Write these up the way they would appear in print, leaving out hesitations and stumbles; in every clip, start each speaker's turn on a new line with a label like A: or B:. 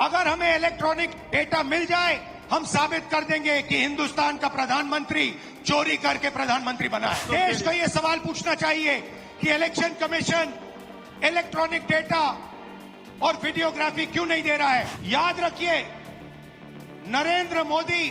A: अगर हमें electronic data मिल जाए, हम साबित कर देंगे कि हिंदुस्तान का प्रधानमंत्री चोरी करके प्रधानमंत्री बना है। देश को यह सवाल पूछना चाहिए कि इलेक्शन कमीशन इलेक्ट्रॉनिक डेटा और वीडियोग्राफी क्यों नहीं दे रहा है। याद रखिए, नरेंद्र मोदी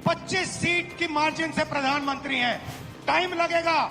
A: 25 सीट की मार्जिन से प्रधानमंत्री हैं। टाइम लगेगा,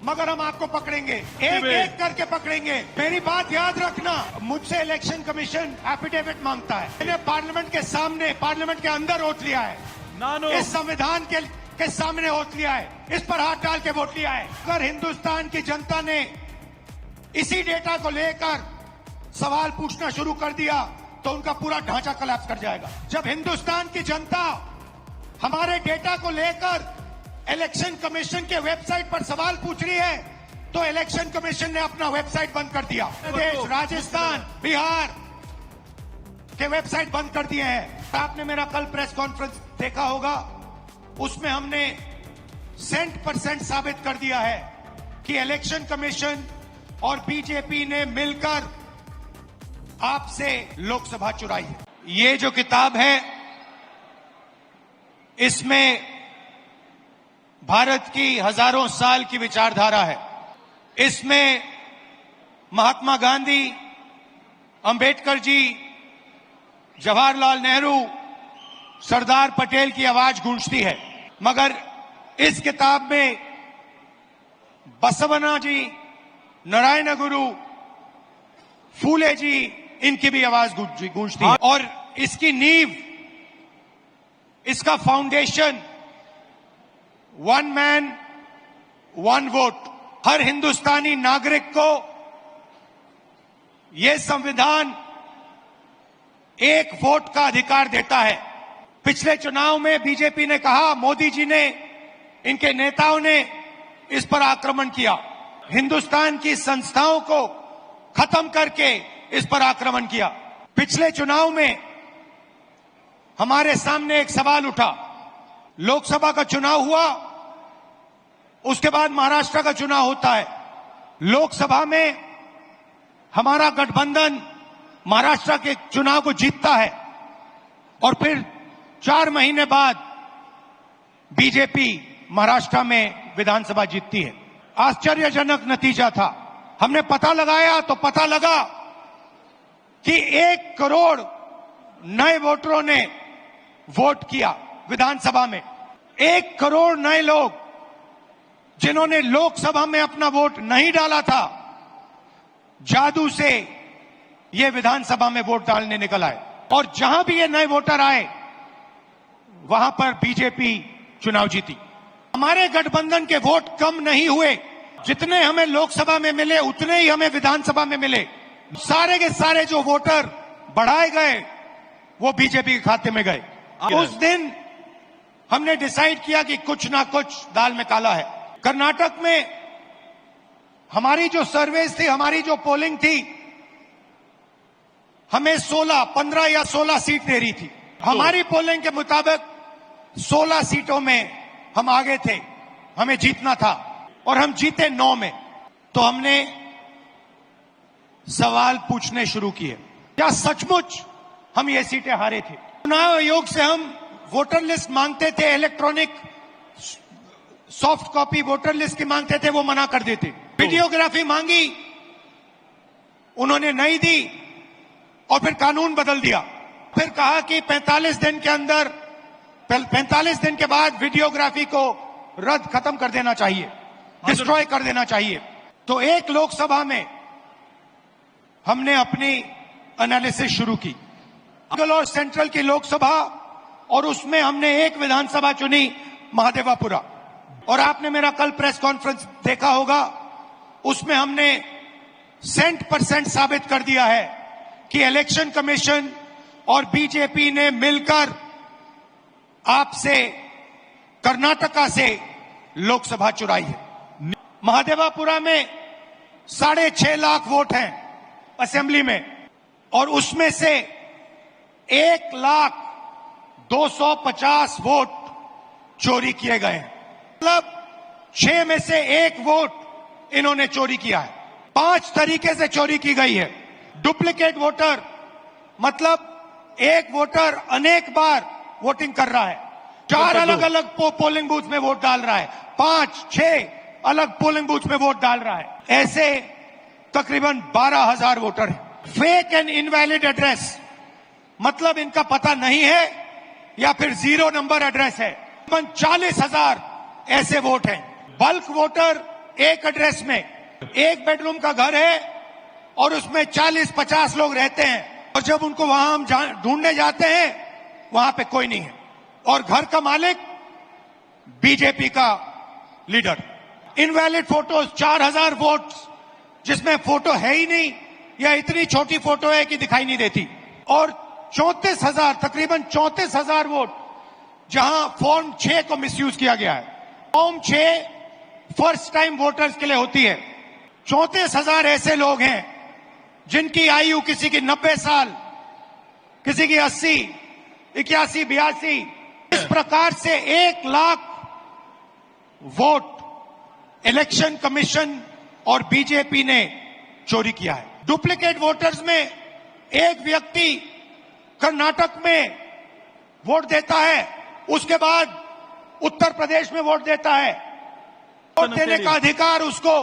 A: मगर हम आपको पकड़ेंगे, एक एक करके पकड़ेंगे। मेरी बात याद रखना, मुझसे इलेक्शन कमीशन एफिडेविट मांगता है। मैंने पार्लियामेंट के सामने, पार्लियामेंट के अंदर वोट लिया है, इस संविधान के सामने वोट लिया है, इस पर हाथ डाल के वोट लिया है। अगर हिंदुस्तान की जनता ने इसी डेटा को लेकर सवाल पूछना शुरू कर दिया तो उनका पूरा ढांचा कोलैप्स कर जाएगा। जब हिंदुस्तान की जनता हमारे डेटा को लेकर इलेक्शन कमीशन के वेबसाइट पर सवाल पूछ रही है तो इलेक्शन कमीशन ने अपना वेबसाइट बंद कर दिया। प्रदेश, राजस्थान, बिहार के वेबसाइट बंद कर दिए हैं। आपने मेरा कल प्रेस कॉन्फ्रेंस देखा होगा, उसमें हमने 100% साबित कर दिया है कि इलेक्शन कमीशन और बीजेपी ने मिलकर आपसे लोकसभा चुराई है। ये जो किताब है, इसमें भारत की हजारों साल की विचारधारा है। इसमें महात्मा गांधी, अंबेडकर जी, जवाहरलाल नेहरू, सरदार पटेल की आवाज गूंजती है, मगर इस किताब में बसवना जी, नारायण गुरु, फूले जी, इनकी भी आवाज गूंजती है। और इसकी नींव, इसका foundation one man one vote. हर हिंदुस्तानी नागरिक को यह संविधान एक वोट का अधिकार देता है। पिछले चुनाव में बीजेपी ने कहा, मोदी जी ने, इनके नेताओं ने इस पर आक्रमण किया, हिंदुस्तान की संस्थाओं को खत्म करके इस पर आक्रमण किया। पिछले चुनाव में हमारे सामने एक सवाल उठा, लोकसभा का चुनाव हुआ, उसके बाद महाराष्ट्र का चुनाव होता है। लोकसभा में हमारा गठबंधन महाराष्ट्र के चुनाव को जीतता है और फिर 4 महीने बाद बीजेपी महाराष्ट्र में विधानसभा जीतती है। आश्चर्यजनक नतीजा था। हमने पता लगाया तो पता लगा कि 1 करोड़ नए वोटरों ने वोट किया विधानसभा में। 1 करोड़ नए लोग जिन्होंने लोकसभा में अपना वोट नहीं डाला था, जादू से ये विधानसभा में वोट डालने निकल आए। और जहां भी ये नए वोटर आए, वहां पर बीजेपी चुनाव जीती। हमारे गठबंधन के वोट कम नहीं हुए, जितने हमें लोकसभा में मिले उतने ही हमें विधानसभा में मिले। सारे के सारे जो वोटर बढ़ाए गए वो बीजेपी के खाते में गए। उस दिन हमने डिसाइड किया कि कुछ ना कुछ दाल में काला है। कर्नाटक में हमारी जो सर्वेस थी, हमारी जो पोलिंग थी, हमें 15 या 16 सीट दे रही थी। हमारी पोलिंग के मुताबिक 16 सीटों में हम आगे थे, हमें जीतना था और हम जीते 9 में। तो हमने सवाल पूछने शुरू किए, क्या सचमुच हम ये सीटें हारे थे? चुनाव आयोग से हम वोटर लिस्ट मांगते थे, electronic soft copy voter list की मांगते थे, वो मना कर देते। वीडियोग्राफी मांगी, उन्होंने नहीं दी और फिर कानून बदल दिया। फिर कहा कि 45 दिन के अंदर, 45 दिन के बाद वीडियोग्राफी को रद्द, खत्म कर देना चाहिए, डिस्ट्रॉय कर देना चाहिए। तो एक लोकसभा में हमने अपनी एनालिसिस शुरू की, और सेंट्रल की लोकसभा, और उसमें हमने एक विधानसभा चुनी, महादेवापुरा। और आपने मेरा कल प्रेस कॉन्फ्रेंस देखा होगा, उसमें हमने 100% साबित कर दिया है कि इलेक्शन कमीशन और बीजेपी ने मिलकर आपसे, कर्नाटका से लोकसभा चुराई है। महादेवापुरा में 6.5 लाख वोट हैं असेंबली में, और उसमें से 1,250,000 वोट चोरी किए गए हैं। मतलब 6 में से 1 वोट इन्होंने चोरी किया है। 5 तरीके से चोरी की गई है। डुप्लीकेट वोटर मतलब एक वोटर अनेक बार वोटिंग कर रहा है, 4 अलग अलग पोलिंग बूथ में वोट डाल रहा है, 5-6 अलग पोलिंग बूथ में वोट डाल रहा है। ऐसे तकरीबन 12,000 वोटर हैं। फेक एंड इनवैलिड एड्रेस मतलब इनका पता नहीं है या फिर 0 नंबर एड्रेस है। 40,000 ऐसे वोट हैं। बल्क वोटर एक एड्रेस में, एक बेडरूम का घर है और उसमें 40-50 लोग रहते हैं, और जब उनको वहां हम ढूंढने जाते हैं वहां पे कोई नहीं है, और घर का मालिक बीजेपी का लीडर। इनवैलिड फोटोज 4,000 वोट जिसमें फोटो है ही नहीं या इतनी छोटी फोटो है कि दिखाई नहीं देती, और 34,000 तकरीबन 34,000 वोट जहां फॉर्म 6 को मिसयूज किया गया है। फॉर्म 6 फर्स्ट टाइम वोटर्स के लिए होती है। 34,000 ऐसे लोग हैं जिनकी आयु किसी की 90 साल, किसी की 80, 81, 82। इस प्रकार से 1 लाख वोट इलेक्शन कमीशन और बीजेपी ने चोरी किया है। डुप्लीकेट वोटर्स में एक व्यक्ति कर्नाटक में वोट देता है, उसके बाद उत्तर प्रदेश में वोट देता है। वोट देने का अधिकार उसको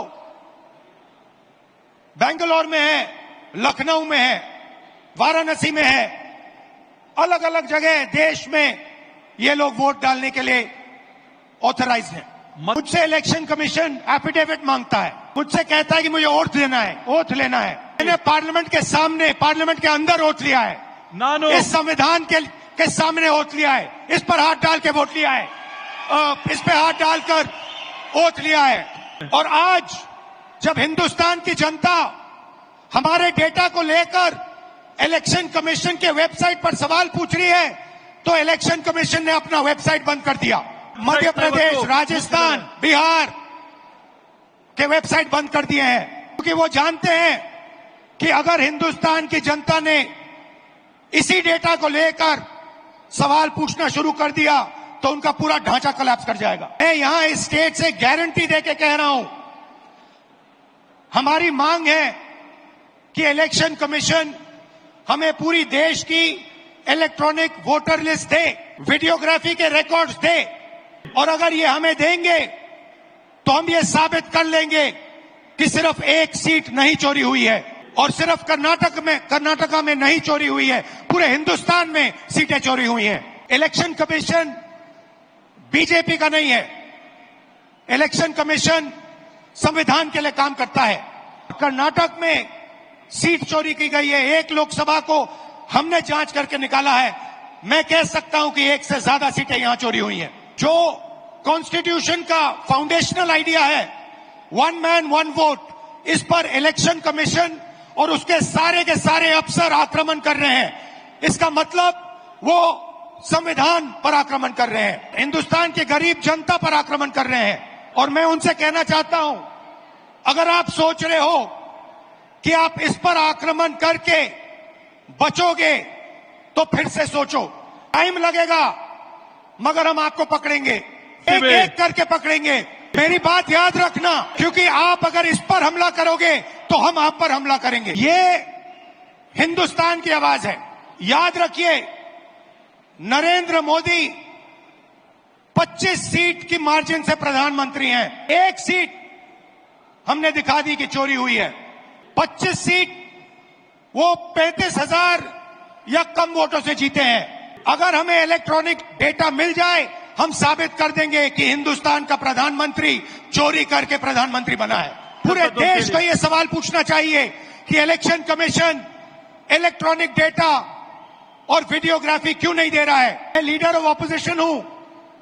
A: बेंगलोर में है, लखनऊ में है, वाराणसी में है, अलग अलग जगह देश में ये लोग वोट डालने के लिए ऑथराइज हैं। मुझसे इलेक्शन कमीशन एफिडेविट मांगता है, मुझसे कहता है कि मुझे ओथ लेना है। मैंने पार्लियामेंट के सामने, पार्लियामेंट के अंदर ओथ लिया है, इस संविधान के सामने ओथ लिया है, इस पर हाथ डाल के वोट लिया है, इस पे हाथ डालकर ओथ लिया है। और आज जब हिंदुस्तान की जनता हमारे डेटा को लेकर इलेक्शन कमीशन के वेबसाइट पर सवाल पूछ रही है, तो इलेक्शन कमीशन ने अपना वेबसाइट बंद कर दिया। मध्य प्रदेश, राजस्थान, बिहार के वेबसाइट बंद कर दिए हैं, क्योंकि वो जानते हैं कि अगर हिंदुस्तान की जनता ने इसी डेटा को लेकर सवाल पूछना शुरू कर दिया तो उनका पूरा ढांचा कोलैप्स कर जाएगा। मैं यहां इस स्टेट से गारंटी देके कह रहा हूं, हमारी मांग है कि इलेक्शन कमीशन हमें पूरी देश की इलेक्ट्रॉनिक वोटर लिस्ट दे, वीडियोग्राफी के रिकॉर्ड्स दे, और अगर ये हमें देंगे तो हम ये साबित कर लेंगे कि सिर्फ एक सीट नहीं चोरी हुई है, और सिर्फ कर्नाटका में नहीं चोरी हुई है, पूरे हिंदुस्तान में सीटें चोरी हुई हैं। इलेक्शन कमीशन बीजेपी का नहीं है, इलेक्शन कमीशन संविधान के लिए काम करता है। कर्नाटक में सीट चोरी की गई है, 1 लोकसभा को हमने जांच करके निकाला है। मैं कह सकता हूं कि 1 से ज्यादा सीटें यहां चोरी हुई हैं। जो कॉन्स्टिट्यूशन का फाउंडेशनल आइडिया है, 1 मैन 1 वोट, इस पर इलेक्शन कमीशन और उसके सारे के सारे अफसर आक्रमण कर रहे हैं। इसका मतलब वो संविधान पर आक्रमण कर रहे हैं, हिंदुस्तान की गरीब जनता पर आक्रमण कर रहे हैं। और मैं उनसे कहना चाहता हूं, अगर आप सोच रहे हो कि आप इस पर आक्रमण करके बचोगे तो फिर से सोचो। टाइम लगेगा मगर हम आपको पकड़ेंगे, एक एक करके पकड़ेंगे। मेरी बात याद रखना, क्योंकि आप अगर इस पर हमला करोगे तो हम आप पर हमला करेंगे। ये हिंदुस्तान की आवाज है। याद रखिए, नरेंद्र मोदी 25 सीट की मार्जिन से प्रधानमंत्री हैं। 1 सीट हमने दिखा दी कि चोरी हुई है। 25 सीट वो 35,000 या कम वोटों से जीते हैं। अगर हमें इलेक्ट्रॉनिक डेटा मिल जाए, हम साबित कर देंगे कि हिंदुस्तान का प्रधानमंत्री चोरी करके प्रधानमंत्री बना है। पूरे देश को यह सवाल पूछना चाहिए कि इलेक्शन कमीशन इलेक्ट्रॉनिक डेटा और वीडियोग्राफी क्यों नहीं दे रहा है। मैं लीडर ऑफ ऑपोजिशन हूं,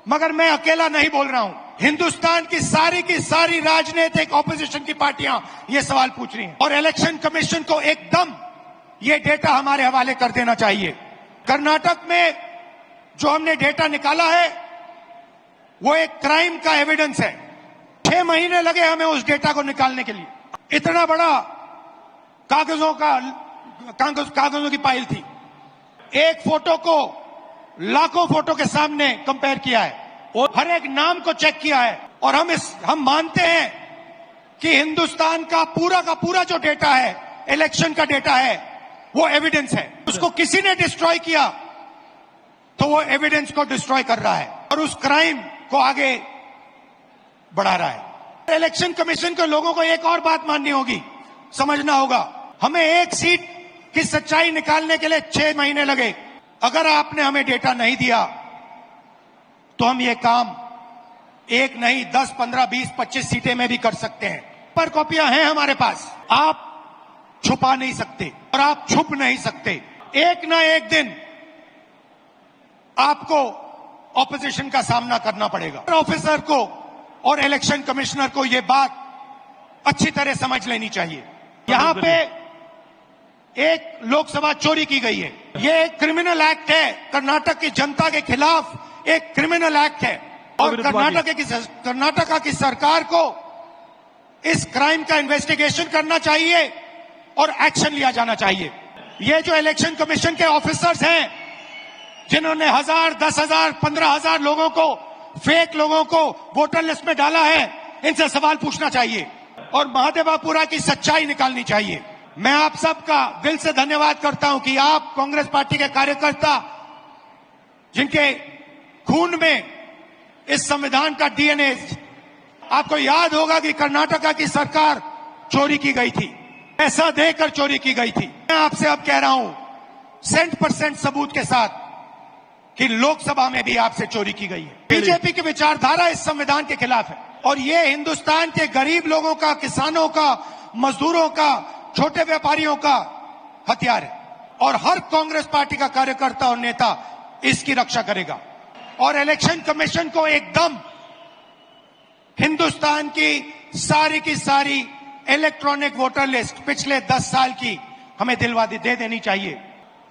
A: मगर मैं अकेला नहीं बोल रहा हूं। हिंदुस्तान की सारी राजनीतिक ऑपोजिशन की पार्टियां ये सवाल पूछ रही हैं, और इलेक्शन कमीशन को एकदम ये डेटा हमारे हवाले कर देना चाहिए। कर्नाटक में जो हमने डेटा निकाला है वो एक क्राइम का एविडेंस है। 6 महीने लगे हमें उस डेटा को निकालने के लिए। इतना बड़ा कागजों की फाइल थी। एक फोटो को लाखों फोटो के सामने कंपेयर किया है और हर एक नाम को चेक किया है। और हम मानते हैं कि हिंदुस्तान का पूरा जो डेटा है, इलेक्शन का डेटा है, वो एविडेंस है। उसको किसी ने डिस्ट्रॉय किया तो वो एविडेंस को डिस्ट्रॉय कर रहा है और उस क्राइम को आगे बढ़ा रहा है। इलेक्शन कमीशन के लोगों को एक और बात माननी होगी, समझना होगा। हमें एक सीट की सच्चाई निकालने के लिए 6 महीने लगे। अगर आपने हमें डेटा नहीं दिया तो हम ये काम 1 नहीं 10, 15, 20, 25 सीटें में भी कर सकते हैं। पर कॉपियां हैं हमारे पास, आप छुपा नहीं सकते और आप छुप नहीं सकते। एक ना एक दिन आपको ऑपोजिशन का सामना करना पड़ेगा। ऑफिसर को और इलेक्शन कमिश्नर को यह बात अच्छी तरह समझ लेनी चाहिए। यहां पे एक लोकसभा चोरी की गई है, यह एक क्रिमिनल एक्ट है, कर्नाटक की जनता के खिलाफ एक क्रिमिनल एक्ट है और कर्नाटका की सरकार को इस क्राइम का इन्वेस्टिगेशन करना चाहिए और एक्शन लिया जाना चाहिए। ये जो इलेक्शन कमीशन के ऑफिसर्स हैं जिन्होंने 1000, 10,000, 15,000 लोगों को, फेक लोगों को वोटर लिस्ट में डाला है, इनसे सवाल पूछना चाहिए और महादेवापुरा की सच्चाई निकालनी चाहिए। मैं आप सबका दिल से धन्यवाद करता हूं कि आप कांग्रेस पार्टी के कार्यकर्ता जिनके खून में इस संविधान का डीएनए, आपको याद होगा कि कर्नाटका की सरकार चोरी की गई थी, पैसा देकर चोरी की गई थी। मैं आपसे अब कह रहा हूं 100% सबूत के साथ कि लोकसभा में भी आपसे चोरी की गई है। बीजेपी की विचारधारा इस संविधान के खिलाफ है और ये हिंदुस्तान के गरीब लोगों का, किसानों का, मजदूरों का, छोटे व्यापारियों का हथियार है और हर कांग्रेस पार्टी का कार्यकर्ता और नेता इसकी रक्षा करेगा। और इलेक्शन कमीशन को एकदम हिंदुस्तान की सारी इलेक्ट्रॉनिक वोटर लिस्ट पिछले 10 साल की हमें दे देनी चाहिए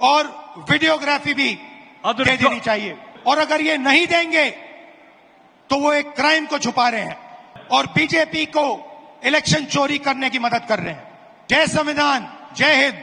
A: और वीडियोग्राफी भी दे देनी चाहिए। और अगर ये नहीं देंगे तो वो एक क्राइम को छुपा रहे हैं और बीजेपी को इलेक्शन चोरी करने की मदद कर रहे हैं। जय संविधान, जय हिंद।